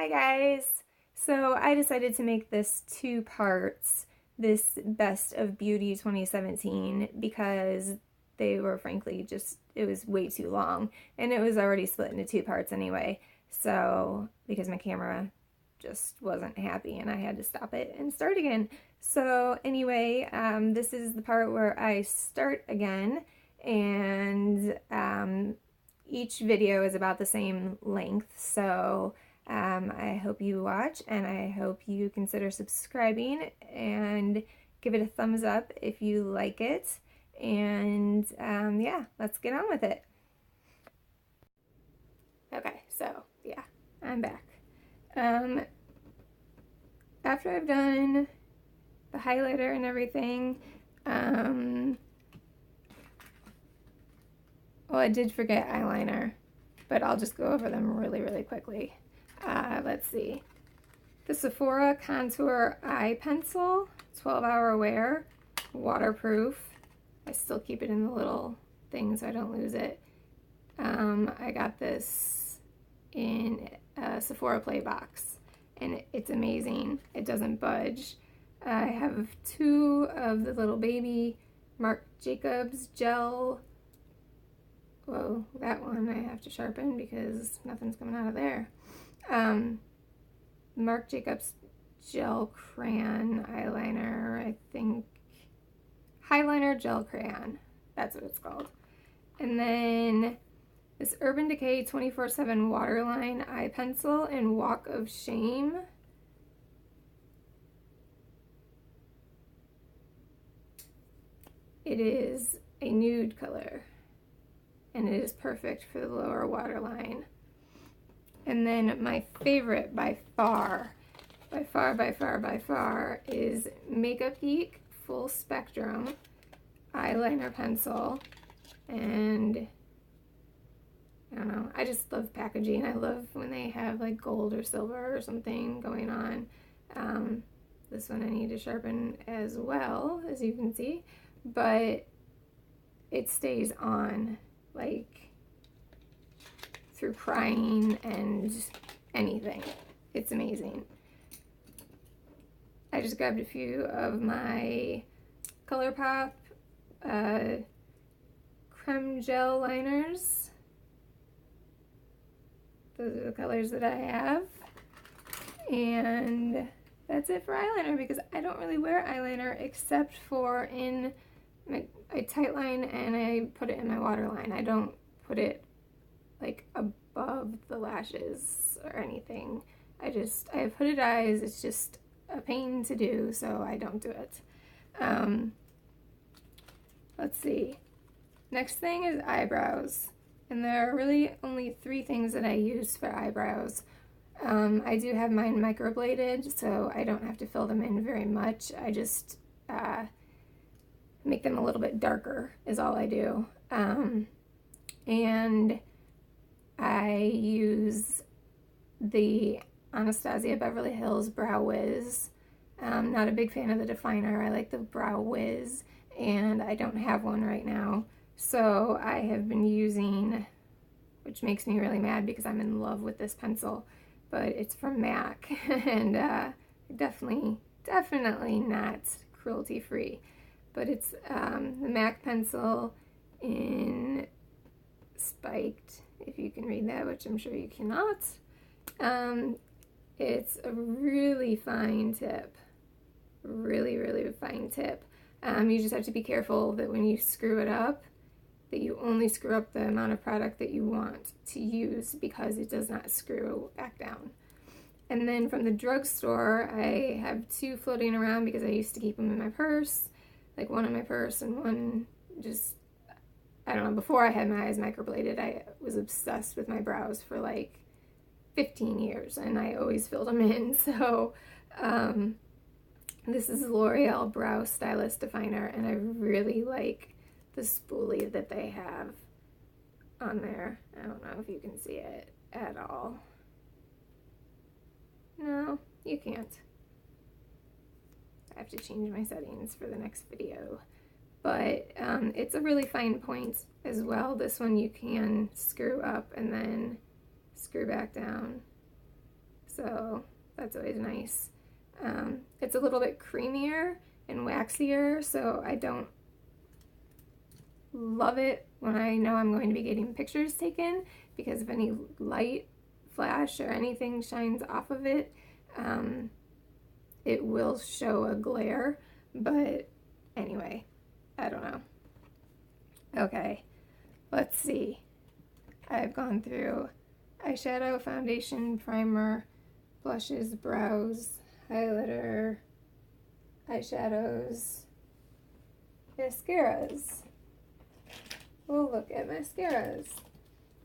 Hi guys! So I decided to make this two parts, this Best of Beauty 2017, because they were frankly just, it was way too long and it was already split into two parts anyway. So, because my camera just wasn't happy and I had to stop it and start again. So anyway, this is the part where I start again, and each video is about the same length. So I hope you watch, and I hope you consider subscribing and give it a thumbs up if you like it. And yeah, let's get on with it. Okay, so yeah, I'm back. After I've done the highlighter and everything, well, I did forget eyeliner, but I'll just go over them really quickly. Let's see. The Sephora Contour Eye Pencil, 12-hour wear, waterproof. I still keep it in the little thing so I don't lose it. I got this in a Sephora Play box, and it's amazing. It doesn't budge. I have two of the little baby Marc Jacobs gel. Whoa, that one I have to sharpen because nothing's coming out of there. Marc Jacobs gel crayon eyeliner, I think. Highliner gel crayon, that's what it's called. And then this Urban Decay 24/7 waterline eye pencil in Walk of Shame. It is a nude color, and it is perfect for the lower waterline. And then my favorite by far is Makeup Geek Full Spectrum eyeliner pencil. And I don't know, I just love packaging. I love when they have like gold or silver or something going on. This one I need to sharpen as well, as you can see, but it stays on like through crying and anything. It's amazing. I just grabbed a few of my ColourPop creme gel liners. Those are the colors that I have. And that's it for eyeliner, because I don't really wear eyeliner except for in I tight line and I put it in my waterline. I don't put it like above the lashes or anything. I have hooded eyes. It's just a pain to do, so I don't do it. Let's see. Next thing is eyebrows. And there are really only three things that I use for eyebrows. I do have mine microbladed, so I don't have to fill them in very much. I just make them a little bit darker is all I do. And I use the Anastasia Beverly Hills Brow Wiz. Not a big fan of the definer. I like the Brow Wiz, and I don't have one right now. So I have been using, which makes me really mad because I'm in love with this pencil, but it's from MAC, and definitely not cruelty-free. But it's the MAC pencil in Spiked, if you can read that, which I'm sure you cannot. It's a really fine tip, really fine tip. You just have to be careful that when you screw it up, that you only screw up the amount of product that you want to use, because it does not screw back down. And then from the drugstore, I have two floating around because I used to keep them in my purse, like one in my purse and one just, I don't know, before I had my eyes microbladed, I was obsessed with my brows for like 15 years, and I always filled them in. So this is L'Oreal Brow Stylist Definer, and I really like the spoolie that they have on there. I don't know if you can see it at all. No, you can't. I have to change my settings for the next video. But it's a really fine point as well. This one you can screw up and then screw back down. So that's always nice. It's a little bit creamier and waxier, so I don't love it when I know I'm going to be getting pictures taken, because if any light, flash, or anything shines off of it, it will show a glare. But anyway, I don't know. Okay, let's see. I've gone through eyeshadow, foundation, primer, blushes, brows, highlighter, eyeshadows, mascaras. We'll look at mascaras.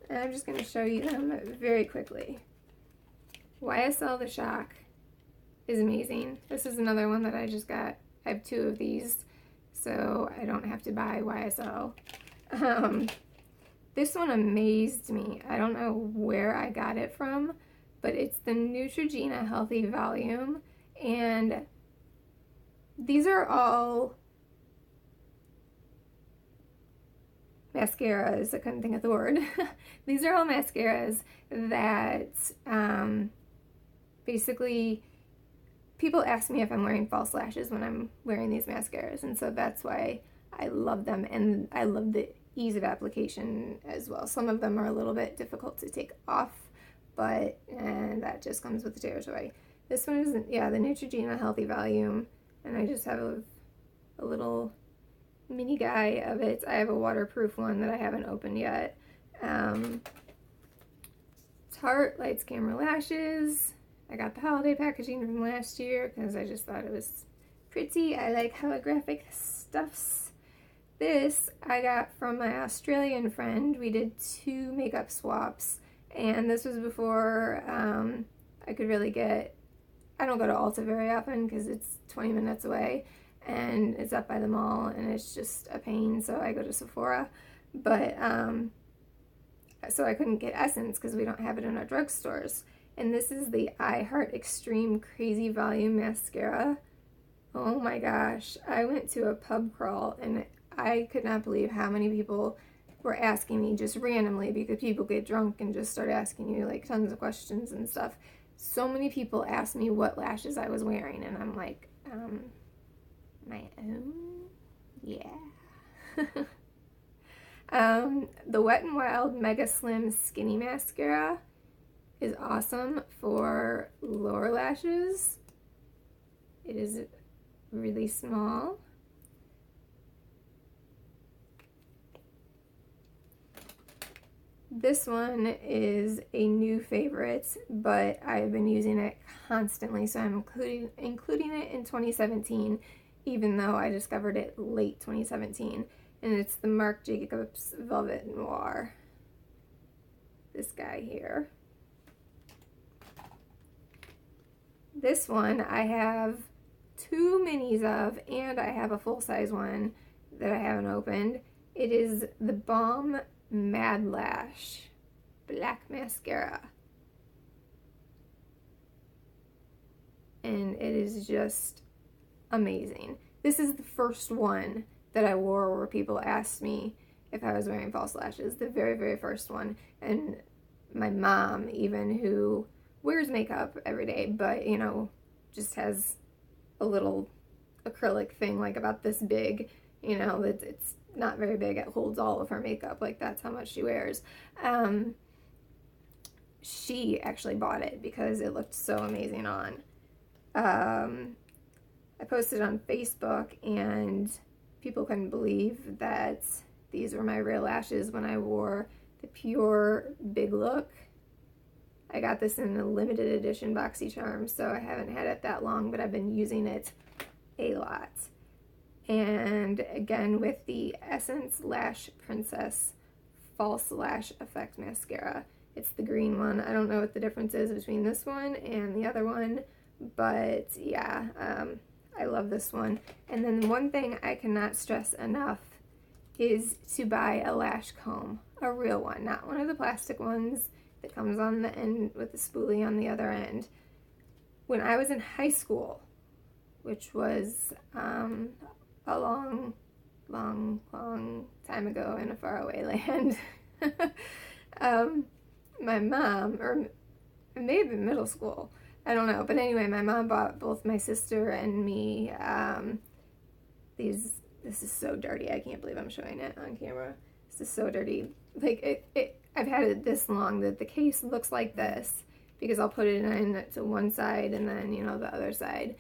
And I'm just going to show you them very quickly. YSL The Shock is amazing. This is another one that I just got. I have 2 of these, so I don't have to buy YSL. This one amazed me. I don't know where I got it from, but it's the Neutrogena Healthy Volume, and these are all mascaras. I couldn't think of the word. These are all mascaras that basically people ask me if I'm wearing false lashes when I'm wearing these mascaras, and so that's why I love them, and I love the ease of application as well. Some of them are a little bit difficult to take off, but that just comes with the territory. This one is, yeah, the Neutrogena Healthy Volume, and I just have a little mini guy of it. I have a waterproof one that I haven't opened yet. Tarte Lights Camera Lashes. I got the holiday packaging from last year because I just thought it was pretty. I like holographic stuffs. This I got from my Australian friend. We did 2 makeup swaps, and this was before I could really get, I don't go to Ulta very often because it's 20 minutes away and it's up by the mall and it's just a pain, so I go to Sephora. But so I couldn't get Essence because we don't have it in our drugstores. And this is the I Heart Extreme Crazy Volume Mascara. Oh my gosh, I went to a pub crawl and I could not believe how many people were asking me just randomly, because people get drunk and just start asking you like tons of questions and stuff. So many people asked me what lashes I was wearing, and I'm like, my own? Yeah. The Wet n Wild Mega Slim Skinny Mascara is awesome for lower lashes. It is really small. This one is a new favorite, but I've been using it constantly, so I'm including it in 2017, even though I discovered it late 2017, and it's the Marc Jacobs Velvet Noir. This guy here. This one I have 2 minis of, and I have a full-size one that I haven't opened. It is the Balm Mad Lash Black Mascara, and it is just amazing. This is the first one that I wore where people asked me if I was wearing false lashes, the very, very first one. And my mom, even, who wears makeup every day, but, you know, just has a little acrylic thing like about this big, you know, it's not very big. It holds all of her makeup. Like, that's how much she wears. She actually bought it because it looked so amazing on. I posted on Facebook, and people couldn't believe that these were my real lashes when I wore the Pure Big Look. I got this in a limited edition BoxyCharm, so I haven't had it that long, but I've been using it a lot. And again, with the Essence Lash Princess False Lash Effect Mascara. It's the green one. I don't know what the difference is between this one and the other one, but yeah, I love this one. And then one thing I cannot stress enough is to buy a lash comb, a real one, not one of the plastic ones that comes on the end with the spoolie on the other end. When I was in high school, which was a long time ago in a faraway land, my mom, or it may have been middle school. I don't know. But anyway, my mom bought both my sister and me these. This is so dirty. I can't believe I'm showing it on camera. This is so dirty. Like, I've had it this long that the case looks like this because I'll put it in to one side and then, you know, the other side.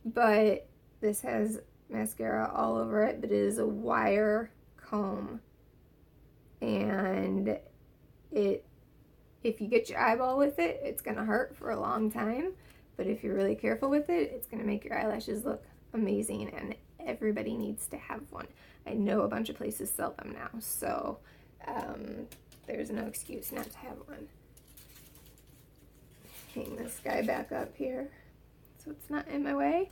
But this has mascara all over it, but it is a wire comb. And if you get your eyeball with it, it's going to hurt for a long time. But if you're really careful with it, it's going to make your eyelashes look amazing, and everybody needs to have one. I know a bunch of places sell them now, so there's no excuse not to have one. Hang this guy back up here so it's not in my way.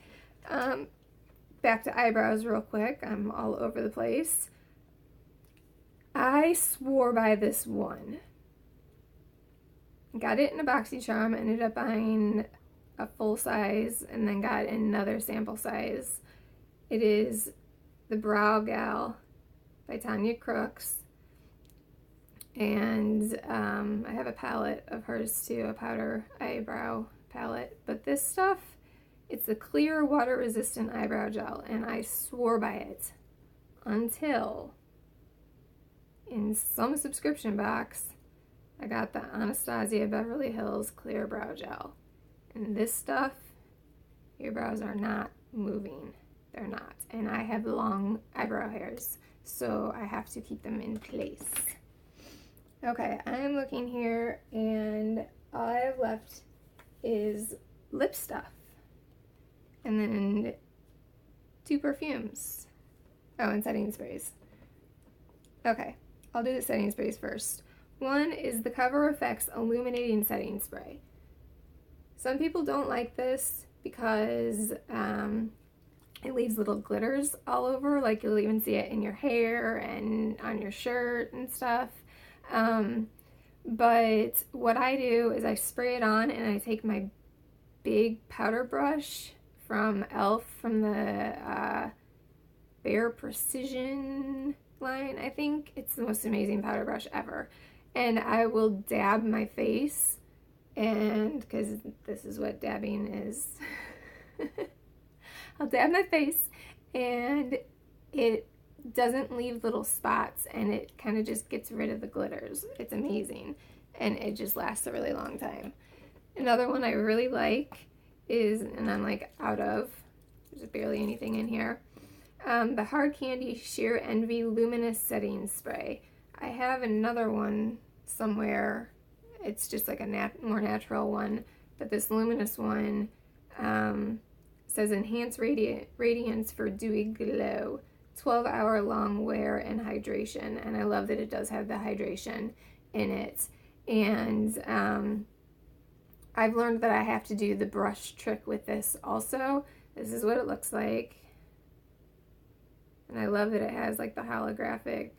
Back to eyebrows real quick. I'm all over the place. I swore by this one. Got it in a BoxyCharm, ended up buying a full size, and then got another sample size. It is the Brow Gal by Tanya Crooks. And I have a palette of hers too, a powder eyebrow palette. But this stuff, it's a clear water-resistant eyebrow gel, and I swore by it until in some subscription box I got the Anastasia Beverly Hills Clear Brow Gel. And this stuff, your brows are not moving. They're not. And I have long eyebrow hairs, so I have to keep them in place. Okay, I'm looking here, and all I have left is lip stuff. And then 2 perfumes. Oh, and setting sprays. Okay, I'll do the setting sprays first. One is the Cover FX Illuminating Setting Spray. Some people don't like this because it leaves little glitters all over, like you'll even see it in your hair and on your shirt and stuff. But what I do is I spray it on, and I take my big powder brush from e.l.f. from the Bare Precision line, I think. It's the most amazing powder brush ever. And I will dab my face, and because this is what dabbing is. I'll dab my face, and it doesn't leave little spots, and it kind of just gets rid of the glitters. It's amazing, and it just lasts a really long time. Another one I really like is, and I'm like out of, there's barely anything in here, the Hard Candy Sheer Envy Luminous Setting Spray. I have another one somewhere. It's just like a more natural one, but this luminous one says Enhance Radiance for Dewy Glow, 12-hour long wear and hydration. And I love that it does have the hydration in it. And I've learned that I have to do the brush trick with this also. This is what it looks like. And I love that it has like the holographic,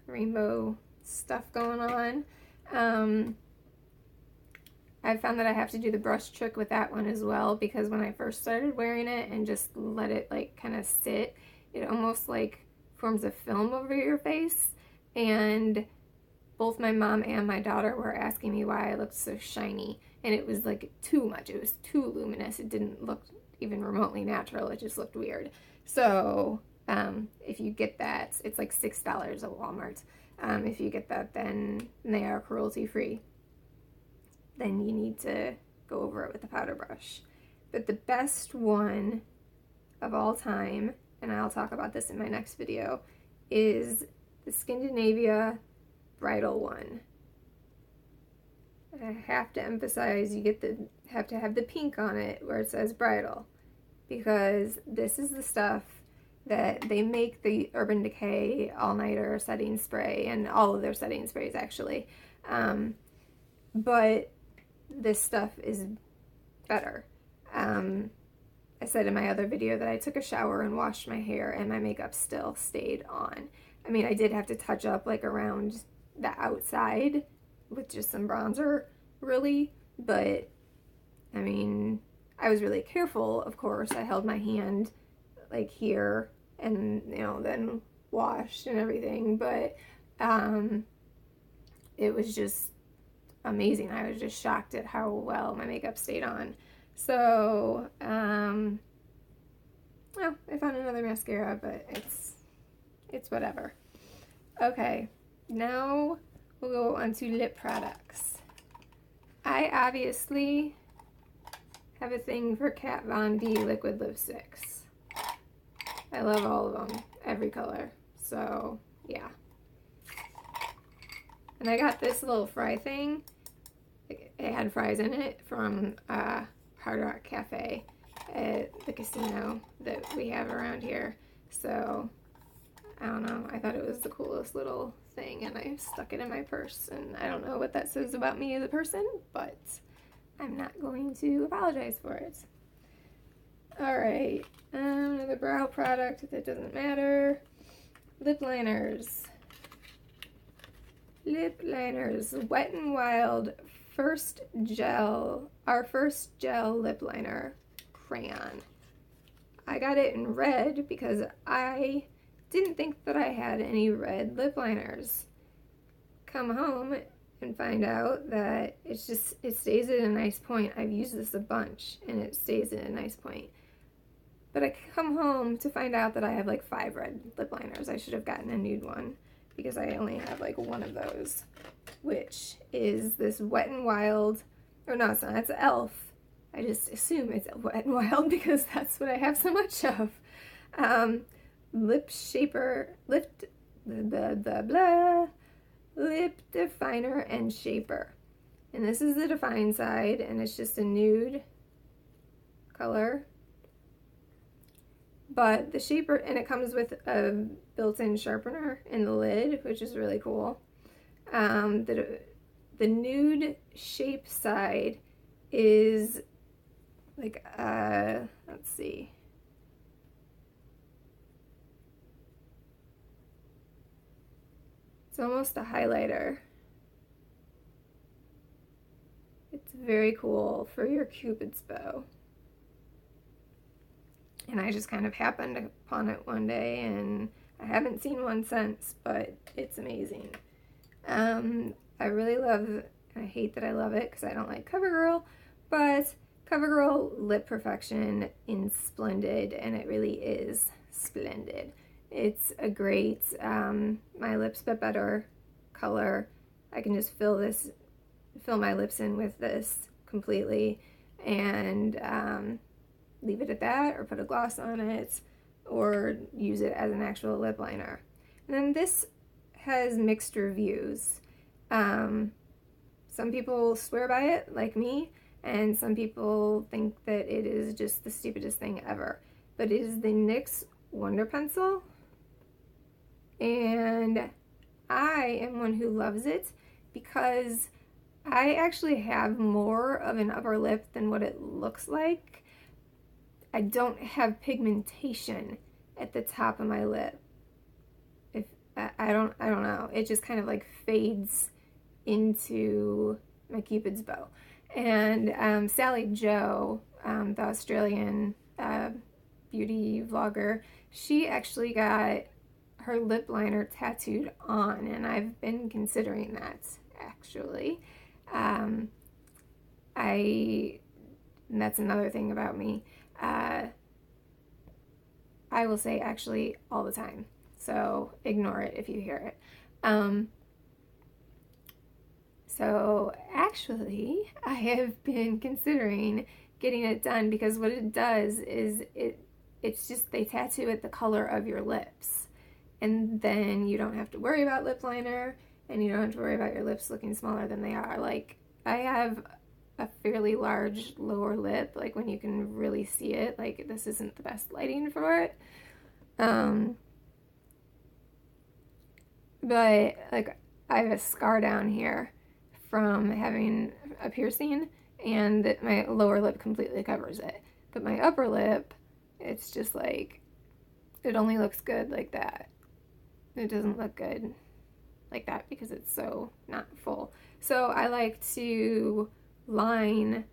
rainbow stuff going on. I found that I have to do the brush trick with that one as well, because when I first started wearing it and just let it like kind of sit, it almost like forms a film over your face. And both my mom and my daughter were asking me why I looked so shiny, and it was like too much. It was too luminous. It didn't look even remotely natural. It just looked weird. So if you get that, it's like $6 at Walmart. If you get that, then they are cruelty free. Then you need to go over it with a powder brush. But the best one of all time, and I'll talk about this in my next video, is the Scandinavia bridal one. And I have to emphasize, you have to have the pink on it where it says bridal, because this is the stuff that they make the Urban Decay all-nighter setting spray, and all of their setting sprays actually. But this stuff is better. I said in my other video that I took a shower and washed my hair, and my makeup still stayed on. I mean, I did have to touch up like around the outside with just some bronzer, really, but I mean, I was really careful, of course. I held my hand like here and, you know, then washed and everything, but it was just amazing. I was just shocked at how well my makeup stayed on. So, well, I found another mascara, but it's whatever. Okay, now we'll go on to lip products. I obviously have a thing for Kat Von D liquid lipsticks. I love all of them, every color. So, yeah. And I got this little fry thing. It had fries in it from Hard Rock Cafe at the casino that we have around here. So, I don't know. I thought it was the coolest little thing, and I stuck it in my purse. And I don't know what that says about me as a person, but I'm not going to apologize for it. Alright, another brow product that doesn't matter. Lip liners. Lip liners. Wet n Wild first gel. Our first gel lip liner crayon. I got it in red because I didn't think that I had any red lip liners. Come home and find out that it stays at a nice point. I've used this a bunch and it stays at a nice point. But I come home to find out that I have like 5 red lip liners. I should have gotten a nude one because I only have like one of those, which is this Wet n Wild, or no, it's not, it's e.l.f. I just assume it's Wet n Wild because that's what I have so much of. Lip shaper, lip definer and shaper. And this is the define side, and it's just a nude color. But the shaper, and it comes with a built-in sharpener in the lid, which is really cool. The nude shape side is like, let's see. It's almost a highlighter. It's very cool for your Cupid's bow. And I just kind of happened upon it one day, and I haven't seen one since, but it's amazing. I really love, I hate that I love it because I don't like CoverGirl, but CoverGirl Lip Perfection in Splendid, and it really is splendid. It's a great My Lips But Better color. I can just fill my lips in with this completely, and leave it at that, or put a gloss on it, or use it as an actual lip liner. And then this has mixed reviews. Some people swear by it, like me, and some people think that it is just the stupidest thing ever. But it is the NYX Wonder Pencil, and I am one who loves it because I actually have more of an upper lip than what it looks like. I don't have pigmentation at the top of my lip. If I don't know. It just kind of like fades into my Cupid's bow. And Sally Joe, the Australian beauty vlogger, she actually got her lip liner tattooed on, and I've been considering that actually. And that's another thing about me. I will say actually all the time, so ignore it if you hear it. So actually I have been considering getting it done because what it does is it's just they tattoo it the color of your lips, and then you don't have to worry about lip liner, and you don't have to worry about your lips looking smaller than they are. Like, I have a fairly large lower lip, like when you can really see it. Like, this isn't the best lighting for it. But like, I have a scar down here from having a piercing, and my lower lip completely covers it. But my upper lip, it's just like, it only looks good like that. It doesn't look good like that because it's so not full. So I like to line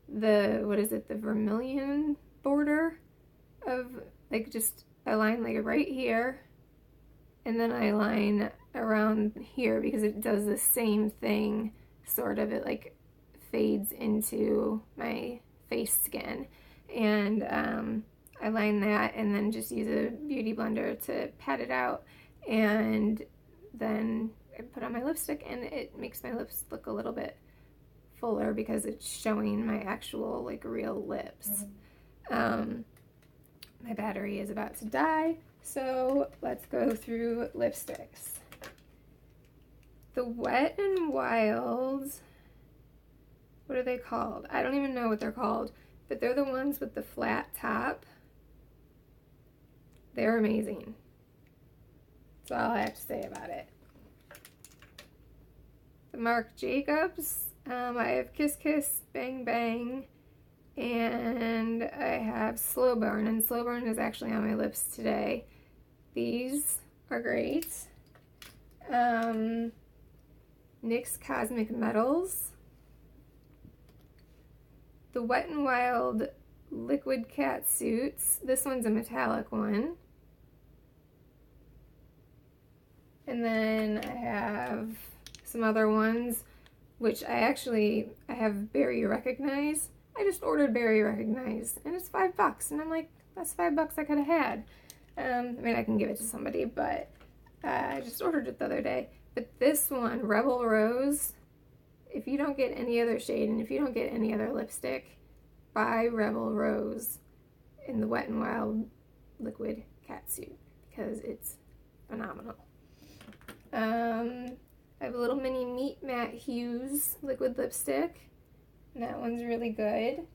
the, what is it, the vermilion border of, like, just, I line like right here, and then I line around here because it does the same thing sort of. It like fades into my face skin, and I line that and then just use a beauty blender to pat it out, and then I put on my lipstick, and it makes my lips look a little bit fuller because it's showing my actual like real lips. My battery is about to die, so let's go through lipsticks. The Wet n Wild, what are they called? I don't even know what they're called, but they're the ones with the flat top. They're amazing. That's all I have to say about it. The Marc Jacobs, I have Kiss Kiss, Bang Bang, and I have Slow Burn, and Slow Burn is actually on my lips today. These are great. NYX Cosmic Metals. The Wet n Wild Liquid Cat Suits. This one's a metallic one. And then I have some other ones, which I have Berry Recognize. I just ordered Berry Recognize, and it's $5, and I'm like, that's $5 I could have had. I mean, I can give it to somebody, but I just ordered it the other day. But this one, Rebel Rose, if you don't get any other shade, and if you don't get any other lipstick, buy Rebel Rose in the Wet n Wild Liquid Catsuit, because it's phenomenal. I have a little mini Meet Matte Hues liquid lipstick, and that one's really good.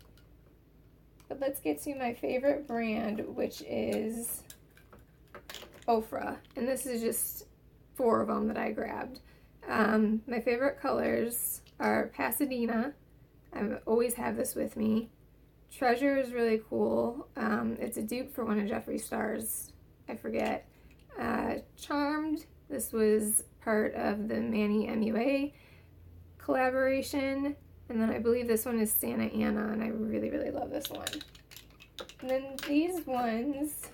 But let's get to my favorite brand, which is Ofra, and this is just 4 of them that I grabbed. My favorite colors are Pasadena. I always have this with me. Treasure is really cool. It's a dupe for one of Jeffree Star's, I forget. Charmed, this was part of the Manny MUA collaboration. And then I believe this one is Santa Ana, and I really, really love this one. And then these ones,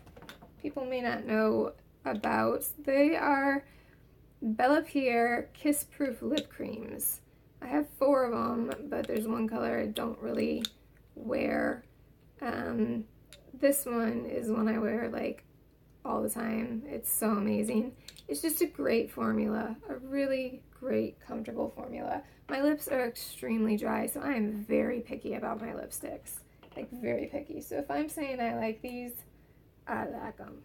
people may not know about. They are Bella Pierre Kiss Proof Lip Creams. I have 4 of them, but there's one color I don't really wear. This one is one I wear like all the time. It's so amazing. It's just a great formula, a really great, comfortable formula. My lips are extremely dry, so I am very picky about my lipsticks. Like, very picky. So if I'm saying I like these, I like them.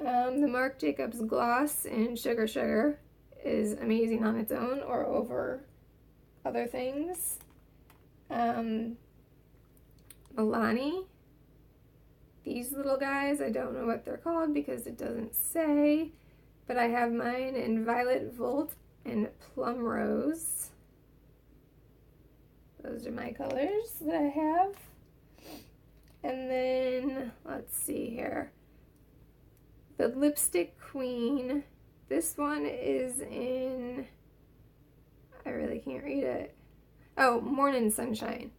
The Marc Jacobs Gloss in Sugar Sugar is amazing on its own or over other things. Milani. These little guys, I don't know what they're called because it doesn't say, but I have mine in Violet Volt and Plum Rose. Those are my colors that I have. And then, let's see here. The Lipstick Queen. This one is in, I really can't read it. Oh, Morning Sunshine.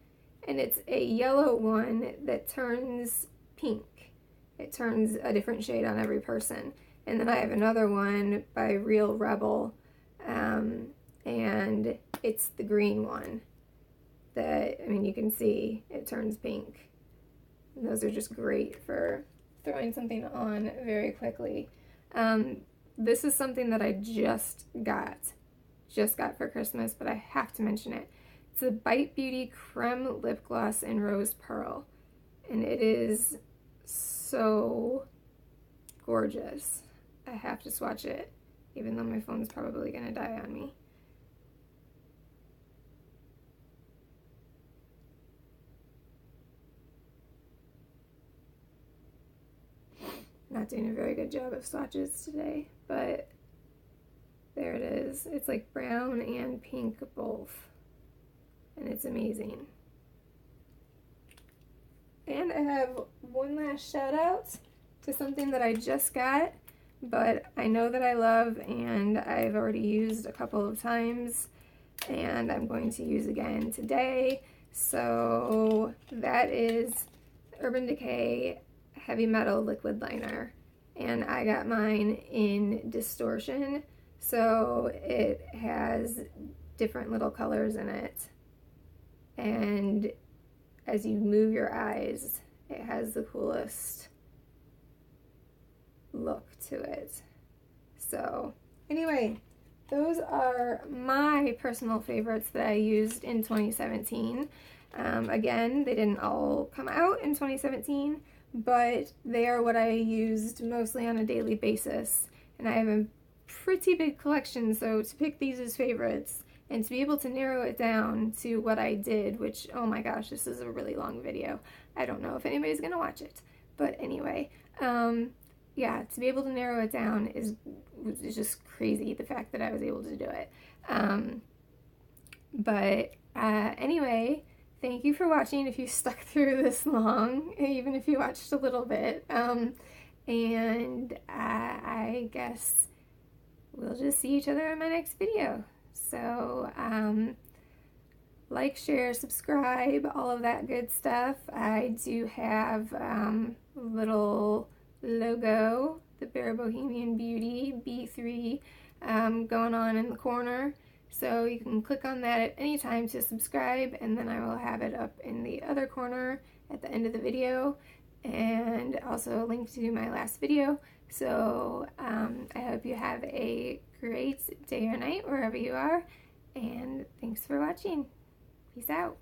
And it's a yellow one that turns pink. It turns a different shade on every person. And then I have another one by Real Rebel, and it's the green one that, I mean, you can see it turns pink. And those are just great for throwing something on very quickly. This is something that I just got for Christmas, but I have to mention it. It's a Bite Beauty Creme Lip Gloss in Rose Pearl, and it is so gorgeous. I have to swatch it, even though my phone's probably gonna die on me. Not doing a very good job of swatches today, but there it is. It's like brown and pink both, and it's amazing. And I have one last shout out to something that I just got, but I know that I love and I've already used a couple of times, and I'm going to use again today. So that is Urban Decay Heavy Metal Liquid Liner, and I got mine in Distortion, so it has different little colors in it. And as you move your eyes, it has the coolest look to it. So anyway, those are my personal favorites that I used in 2017. Again, they didn't all come out in 2017, but they are what I used mostly on a daily basis. And I have a pretty big collection, so to pick these as favorites and to be able to narrow it down to what I did, which, oh my gosh, this is a really long video. I don't know if anybody's gonna watch it, but anyway, yeah, to be able to narrow it down is just crazy, the fact that I was able to do it. Anyway, thank you for watching if you stuck through this long, even if you watched a little bit. And I guess we'll just see each other in my next video. So, like, share, subscribe, all of that good stuff. I do have little logo, the Bare Bohemian Beauty B3 going on in the corner. So you can click on that at any time to subscribe, and then I will have it up in the other corner at the end of the video, and also a link to my last video. So I hope you have a great day or night wherever you are, and thanks for watching. Peace out.